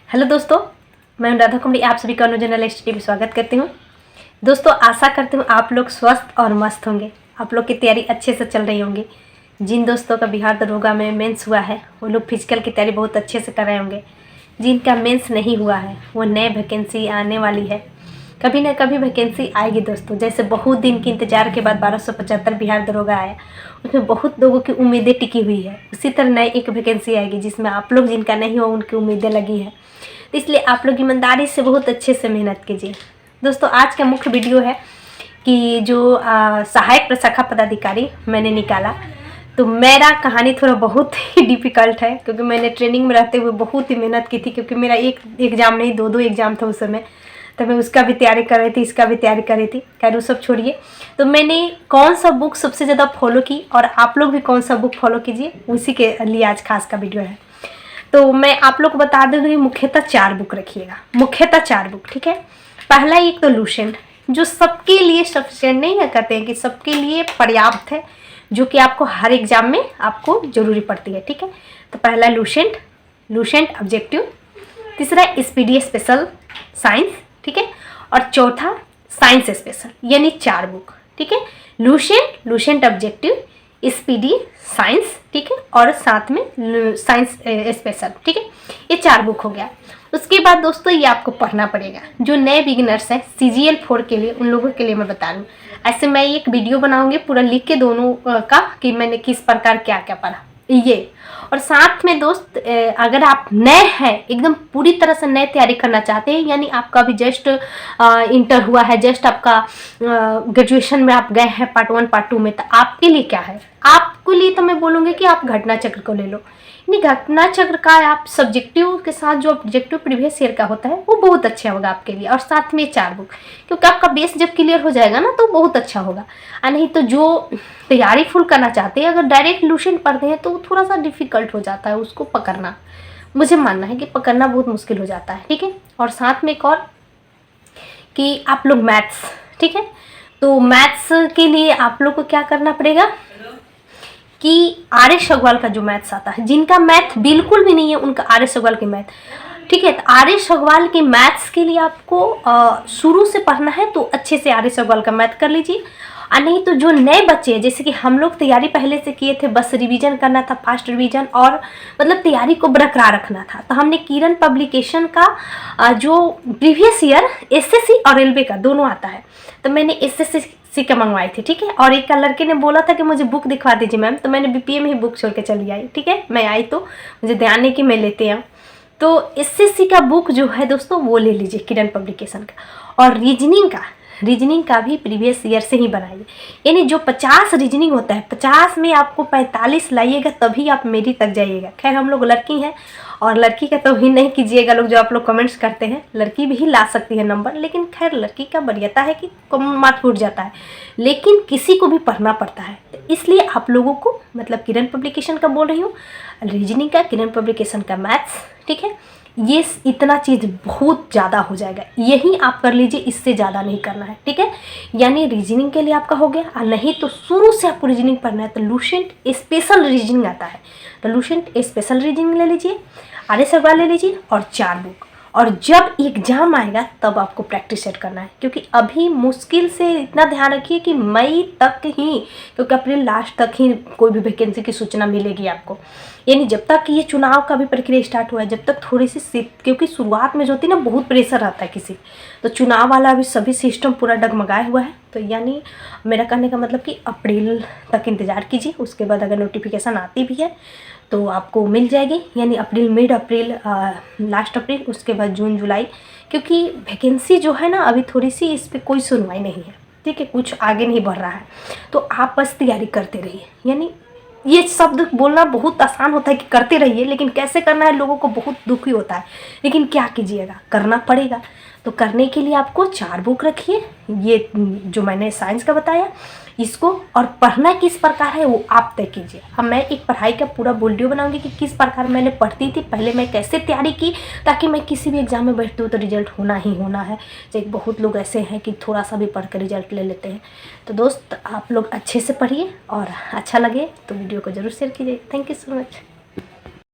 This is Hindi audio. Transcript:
हेलो दोस्तों, मैं राधा कुमारी आप सभी का अनुजनल स्टडी में स्वागत करती हूँ। दोस्तों, आशा करती हूँ आप लोग स्वस्थ और मस्त होंगे, आप लोग की तैयारी अच्छे से चल रही होंगी। जिन दोस्तों का बिहार दरोगा में मेंस हुआ है वो लोग फिजिकल की तैयारी बहुत अच्छे से कर रहे होंगे। जिनका मेंस नहीं हुआ है वो नए वैकेंसी आने वाली है, कभी ना कभी वैकेंसी आएगी दोस्तों। जैसे बहुत दिन के इंतजार के बाद 1275 बिहार दरोगा आया, उसमें बहुत लोगों की उम्मीदें टिकी हुई है। उसी तरह नई एक वैकेंसी आएगी जिसमें आप लोग जिनका नहीं हो उनकी उम्मीदें लगी है, तो इसलिए आप लोग ईमानदारी से बहुत अच्छे से मेहनत कीजिए। दोस्तों, आज का मुख्य वीडियो है कि जो सहायक प्रशाखा पदाधिकारी मैंने निकाला, तो मेरा कहानी थोड़ा बहुत ही डिफ़िकल्ट है क्योंकि मैंने ट्रेनिंग में रहते हुए बहुत ही मेहनत की थी। क्योंकि मेरा एक एग्ज़ाम नहीं दो एग्ज़ाम था उस समय, तो मैं उसका भी तैयारी कर रही थी, इसका भी तैयारी कर रही थी। खैर वो सब छोड़िए, तो मैंने कौन सा बुक सबसे ज़्यादा फॉलो की और आप लोग भी कौन सा बुक फॉलो कीजिए, उसी के लिए आज खास का वीडियो है। तो मैं आप लोग को बता दूँगी, मुख्यतः 4 बुक रखिएगा, मुख्यतः 4 बुक, ठीक है। पहला एक तो लुसेंट, जो सबके लिए सफिशिएंट नहीं है, कहते हैं कि सबके लिए पर्याप्त है, जो कि आपको हर एग्जाम में आपको ज़रूरी पड़ती है, ठीक है। तो पहला लुसेंट ऑब्जेक्टिव, तीसरा स्पीडी स्पेशल साइंस, ठीक है, और चौथा साइंस स्पेशल, यानी 4 बुक, ठीक है। लुसेंट ऑब्जेक्टिव, स्पीडी साइंस, ठीक है, और साथ में साइंस स्पेशल, ठीक है। ये 4 बुक हो गया। उसके बाद दोस्तों ये आपको पढ़ना पड़ेगा। जो नए बिगिनर्स हैं CGL 4 के लिए, उन लोगों के लिए मैं बता दूँ, ऐसे मैं एक वीडियो बनाऊंगी पूरा लिख के दोनों का कि मैंने किस प्रकार क्या क्या पढ़ा ये। और साथ में दोस्त, अगर आप नए हैं, एकदम पूरी तरह से नए तैयारी करना चाहते हैं, यानी आपका अभी जस्ट इंटर हुआ है, जस्ट आपका ग्रेजुएशन में आप गए हैं पार्ट 1 पार्ट 2 में, तो आपके लिए क्या है, आपके लिए तो मैं बोलूँगी कि आप घटना चक्र को ले लो। नहीं, घटना चक्र का आप सब्जेक्टिव के साथ जो ऑब्जेक्टिव प्रीवियस ईयर का होता है वो बहुत अच्छा होगा आपके लिए, और साथ में 4 बुक, क्योंकि आपका बेस जब क्लियर हो जाएगा ना तो बहुत अच्छा होगा। और नहीं तो जो तैयारी फुल करना चाहते हैं, अगर डायरेक्ट लुसेंट पढ़ते हैं तो थोड़ा सा डिफिकल्ट हो जाता है उसको पकड़ना। मुझे मानना है कि पकड़ना बहुत मुश्किल हो जाता है, ठीक है। और साथ में एक और कि आप लोग मैथ्स, ठीक है, तो मैथ्स के लिए आप लोग को क्या करना पड़ेगा कि आर्यश अग्रवाल का जो मैथ्स आता है, जिनका मैथ बिल्कुल भी नहीं है उनका आर्यश अग्रवाल की मैथ, ठीक है। तो आर्यश अग्रवाल के मैथ्स के लिए आपको शुरू से पढ़ना है तो अच्छे से आर्यश अग्रवाल का मैथ कर लीजिए। और नहीं तो जो नए बच्चे हैं, जैसे कि हम लोग तैयारी पहले से किए थे, बस रिवीजन करना था, फास्ट रिवीजन, और मतलब तैयारी को बरकरार रखना था, तो हमने किरण पब्लिकेशन का जो प्रीवियस ईयर SSC और रेलवे का दोनों आता है, तो मैंने SSC का मंगवाई थी, ठीक है। और एक लड़के ने बोला था कि मुझे बुक दिखवा दीजिए मैम, तो मैंने BPM ही बुक छोड़ के चली आई, ठीक है। मैं आई तो मुझे ध्यान नहीं कि मैं लेते आऊँ, तो SSC का बुक जो है दोस्तों वो ले लीजिए किरण पब्लिकेशन का। और रीजनिंग का भी प्रीवियस ईयर से ही बनाइए, यानी जो 50 रीजनिंग होता है, 50 में आपको 45 लाइएगा तभी आप मेरी तक जाइएगा। खैर हम लोग लड़की हैं, और लड़की का तो भी नहीं कीजिएगा लोग, जो आप लोग कमेंट्स करते हैं, लड़की भी ला सकती है नंबर, लेकिन खैर लड़की का बढ़िया है कि कम मार्क्स फूट जाता है, लेकिन किसी को भी पढ़ना पड़ता है। तो इसलिए आप लोगों को, मतलब किरण पब्लिकेशन का बोल रही हूँ, रीजनिंग का, किरण पब्लिकेशन का मैथ्स, ठीक है, ये इतना चीज़ बहुत ज़्यादा हो जाएगा, यही आप कर लीजिए, इससे ज़्यादा नहीं करना है, ठीक है। यानी रीजनिंग के लिए आपका हो गया। और नहीं तो शुरू से आपको रीजनिंग पढ़ना है तो लुसेंट स्पेशल रीजनिंग आता है, तो लुसेंट स्पेशल रीजनिंग ले लीजिए, आर्यश अग्रवाल ले लीजिए, और 4 बुक। और जब एग्ज़ाम आएगा तब आपको प्रैक्टिस सेट करना है, क्योंकि अभी मुश्किल से इतना ध्यान रखिए कि मई तक ही, क्योंकि अप्रैल लास्ट तक ही कोई भी वैकेंसी की सूचना मिलेगी आपको। यानी जब तक ये चुनाव का भी प्रक्रिया स्टार्ट हुआ है, जब तक थोड़ी सी क्योंकि शुरुआत में जो होती है ना बहुत प्रेशर रहता है किसी, तो चुनाव वाला अभी सभी सिस्टम पूरा डगमगाया हुआ है। तो यानी मेरा कहने का मतलब कि अप्रैल तक इंतज़ार कीजिए, उसके बाद अगर नोटिफिकेशन आती भी है तो आपको मिल जाएगी, यानी अप्रैल, मिड अप्रैल, लास्ट अप्रैल, उसके बाद जून जुलाई, क्योंकि वैकेंसी जो है ना अभी थोड़ी सी इस पर कोई सुनवाई नहीं है, ठीक है, कुछ आगे नहीं बढ़ रहा है। तो आप बस तैयारी करते रहिए, यानी ये शब्द बोलना बहुत आसान होता है कि करते रहिए, लेकिन कैसे करना है लोगों को बहुत दुखी होता है, लेकिन क्या कीजिएगा, करना पड़ेगा। तो करने के लिए आपको 4 बुक रखिए, ये जो मैंने साइंस का बताया इसको, और पढ़ना किस प्रकार है वो आप तय कीजिए। अब मैं एक पढ़ाई का पूरा वीडियो बनाऊंगी कि किस प्रकार मैंने पढ़ती थी, पहले मैं कैसे तैयारी की, ताकि मैं किसी भी एग्जाम में बैठती हूँ तो रिजल्ट होना ही होना है। जैसे बहुत लोग ऐसे हैं कि थोड़ा सा भी पढ़ कर रिजल्ट ले लेते हैं। तो दोस्त, आप लोग अच्छे से पढ़िए, और अच्छा लगे तो वीडियो को ज़रूर शेयर कीजिए। Thank you so much.